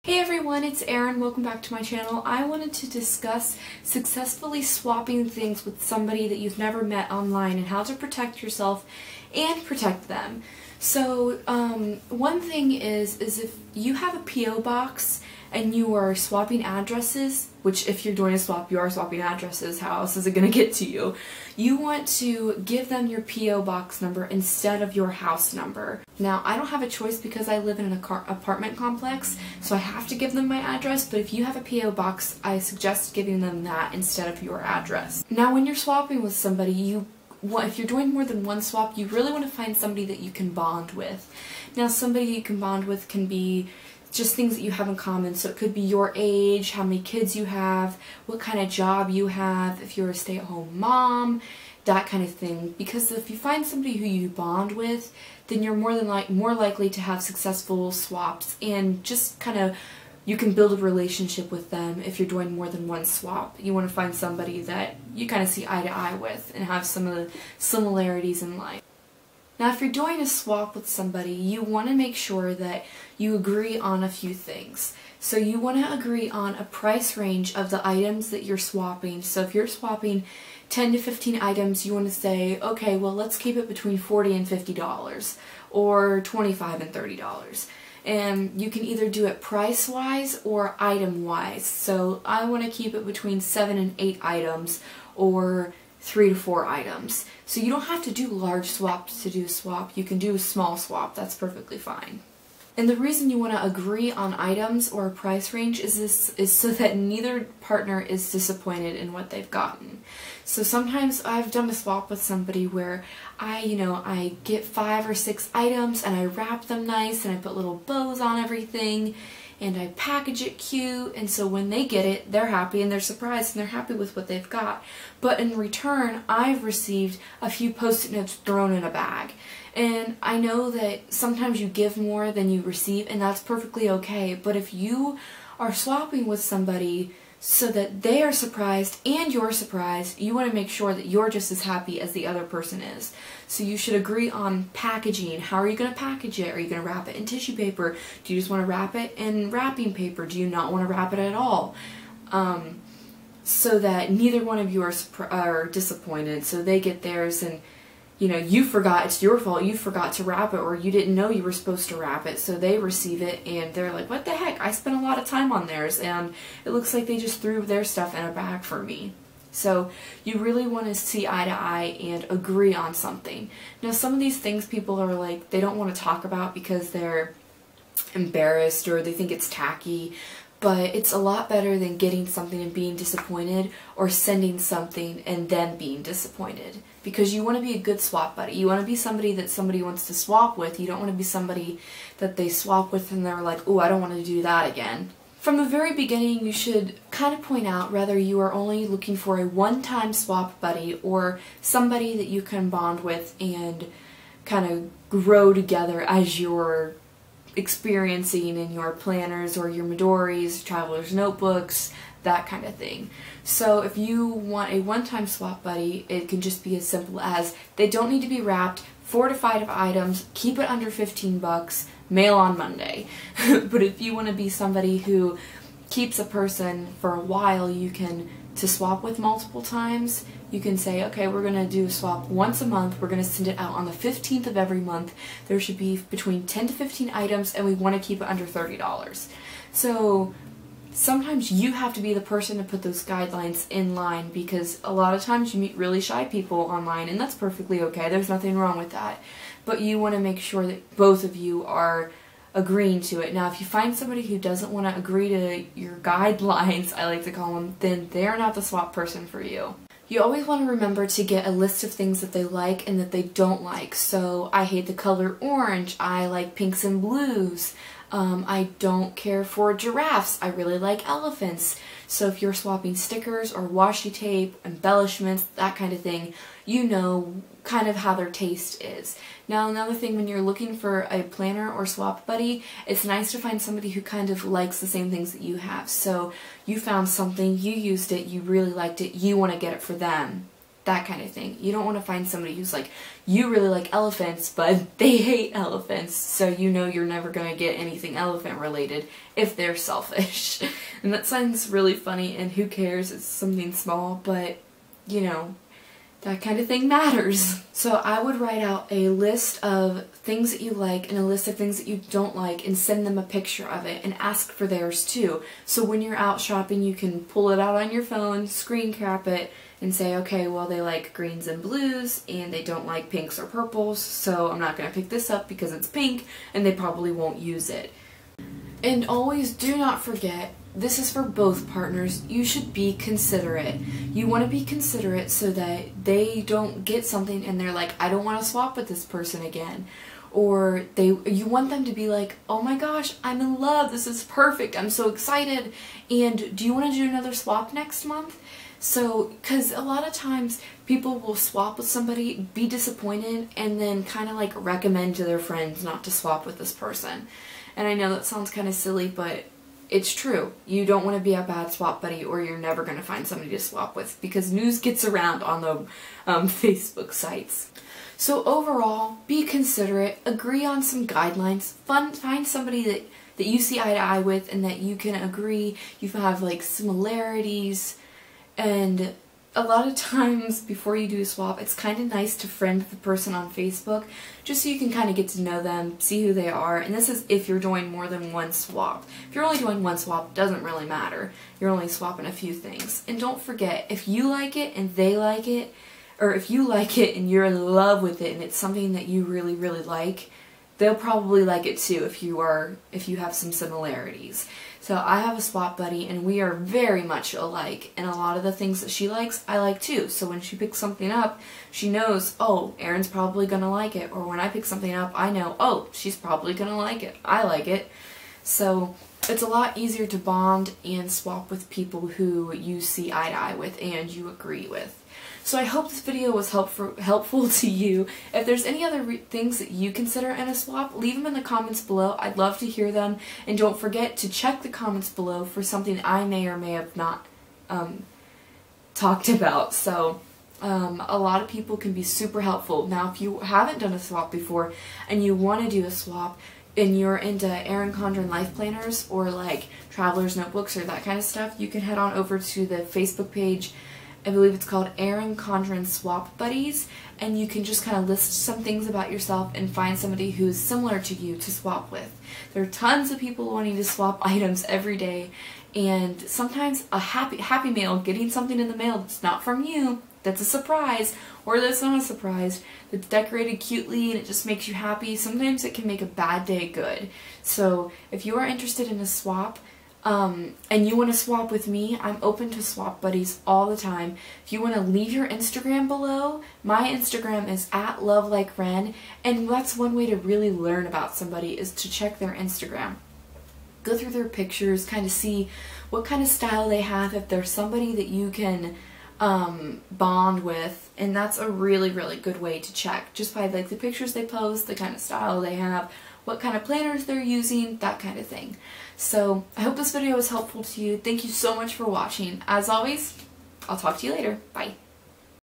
Hey everyone, it's Erin. Welcome back to my channel. I wanted to discuss successfully swapping things with somebody that you've never met online and how to protect yourself and protect them. So one thing is if you have a P.O. box and you are swapping addresses, which if you're doing a swap, you are swapping addresses, how else is it going to get to you? You want to give them your P.O. box number instead of your house number. Now, I don't have a choice because I live in an apartment complex, so I have to give them my address, but if you have a P.O. box, I suggest giving them that instead of your address. Now, when you're swapping with somebody, if you're doing more than one swap, you really want to find somebody that you can bond with. Now, somebody you can bond with can be just things that you have in common. So it could be your age, how many kids you have, what kind of job you have, if you're a stay-at-home mom, that kind of thing. Because if you find somebody who you bond with, then you're more likely to have successful swaps, and just kind of you can build a relationship with them if you're doing more than one swap. You want to find somebody that you kind of see eye to eye with and have some of the similarities in life. Now, if you're doing a swap with somebody, you want to make sure that you agree on a few things. So you want to agree on a price range of the items that you're swapping. So if you're swapping 10 to 15 items, you want to say, okay, well, let's keep it between $40 and $50, or $25 and $30. And you can either do it price-wise or item-wise. So I want to keep it between 7 and 8 items, or 3 to 4 items. So you don't have to do large swaps to do a swap. You can do a small swap. That's perfectly fine. And the reason you want to agree on items or a price range is so that neither partner is disappointed in what they've gotten. So sometimes I've done a swap with somebody where I get 5 or 6 items and I wrap them nice and I put little bows on everything and I package it cute, and so when they get it, they're happy and they're surprised and they're happy with what they've got. But in return, I've received a few Post-it notes thrown in a bag. And I know that sometimes you give more than you receive, and that's perfectly okay. But if you are swapping with somebody so that they are surprised and you're surprised, you want to make sure that you're just as happy as the other person is. So you should agree on packaging. How are you going to package it? Are you going to wrap it in tissue paper? Do you just want to wrap it in wrapping paper? Do you not want to wrap it at all? So that neither one of you are disappointed. So they get theirs and you forgot, it's your fault, you forgot to wrap it, or you didn't know you were supposed to wrap it, so they receive it and they're like, what the heck, I spent a lot of time on theirs and it looks like they just threw their stuff in a bag for me. So you really want to see eye to eye and agree on something. Now, some of these things people are like, they don't want to talk about because they're embarrassed or they think it's tacky. But it's a lot better than getting something and being disappointed, or sending something and then being disappointed. Because you want to be a good swap buddy. You want to be somebody that somebody wants to swap with. You don't want to be somebody that they swap with and they're like, oh, I don't want to do that again. From the very beginning, you should kind of point out whether you are only looking for a one-time swap buddy or somebody that you can bond with and kind of grow together as you're experiencing in your planners or your Midoris, traveler's notebooks, that kind of thing. So if you want a one-time swap buddy, it can just be as simple as they don't need to be wrapped, 4 to 5 items, keep it under 15 bucks, mail on Monday. But if you want to be somebody who keeps a person for a while, to swap with multiple times, you can say, okay, we're going to do a swap once a month. We're going to send it out on the 15th of every month. There should be between 10 to 15 items, and we want to keep it under $30. So sometimes you have to be the person to put those guidelines in line, because a lot of times you meet really shy people online, and that's perfectly okay. There's nothing wrong with that. But you want to make sure that both of you are agreeing to it. Now, if you find somebody who doesn't want to agree to your guidelines, I like to call them, then they're not the swap person for you. You always want to remember to get a list of things that they like and that they don't like. So, I hate the color orange, I like pinks and blues, I don't care for giraffes, I really like elephants. So if you're swapping stickers or washi tape, embellishments, that kind of thing, you know kind of how their taste is. Now, another thing, when you're looking for a planner or swap buddy, it's nice to find somebody who kind of likes the same things that you have. So you found something, you used it, you really liked it, you want to get it for them. that kind of thing. You don't want to find somebody who's like, you really like elephants, but they hate elephants, so you know you're never going to get anything elephant related if they're selfish. And that sounds really funny, and who cares, it's something small, but, you know, that kind of thing matters. So I would write out a list of things that you like and a list of things that you don't like and send them a picture of it and ask for theirs too. So when you're out shopping, you can pull it out on your phone, screen cap it, and say, okay, well, they like greens and blues and they don't like pinks or purples, so I'm not going to pick this up because it's pink and they probably won't use it. And always do not forget, this is for both partners, you should be considerate. You want to be considerate so that they don't get something and they're like, I don't want to swap with this person again. Or you want them to be like, oh my gosh, I'm in love, this is perfect, I'm so excited, and do you want to do another swap next month? So, because a lot of times people will swap with somebody, be disappointed, and then kind of like recommend to their friends not to swap with this person. And I know that sounds kind of silly, but it's true. You don't want to be a bad swap buddy, or you're never going to find somebody to swap with, because news gets around on the Facebook sites. So overall, be considerate, agree on some guidelines, find somebody that you see eye to eye with and that you can agree, you have like similarities. And a lot of times before you do a swap, it's kind of nice to friend the person on Facebook just so you can kind of get to know them, see who they are. And this is if you're doing more than one swap. If you're only doing one swap, it doesn't really matter. You're only swapping a few things. And don't forget, if you like it and they like it, or if you like it and you're in love with it and it's something that you really, really like, they'll probably like it too if you have some similarities. So I have a swap buddy and we are very much alike, and a lot of the things that she likes, I like too. So when she picks something up, she knows, oh, Erin's probably gonna like it. Or when I pick something up, I know, oh, she's probably gonna like it. I like it. So it's a lot easier to bond and swap with people who you see eye to eye with and you agree with. So I hope this video was helpful to you. If there's any other things that you consider in a swap, leave them in the comments below. I'd love to hear them. And don't forget to check the comments below for something I may or may have not talked about. So a lot of people can be super helpful. Now if you haven't done a swap before and you want to do a swap, and you're into Erin Condren life planners or like traveler's notebooks or that kind of stuff, you can head on over to the Facebook page. I believe it's called Erin Condren Swap Buddies, and you can just kind of list some things about yourself and find somebody who is similar to you to swap with. There are tons of people wanting to swap items every day, and sometimes a happy mail, getting something in the mail that's not from you, that's a surprise, or that's not a surprise, that's decorated cutely and it just makes you happy, sometimes it can make a bad day good. So if you are interested in a swap, and you want to swap with me, I'm open to swap buddies all the time. If you want to leave your Instagram below, my Instagram is @lovelikeren, and that's one way to really learn about somebody is to check their Instagram. Go through their pictures, kind of see what kind of style they have, if they're somebody that you can bond with, and that's a really, really good way to check, just by like the pictures they post, the kind of style they have, what kind of planners they're using, that kind of thing. So I hope this video was helpful to you. Thank you so much for watching. As always, I'll talk to you later. Bye.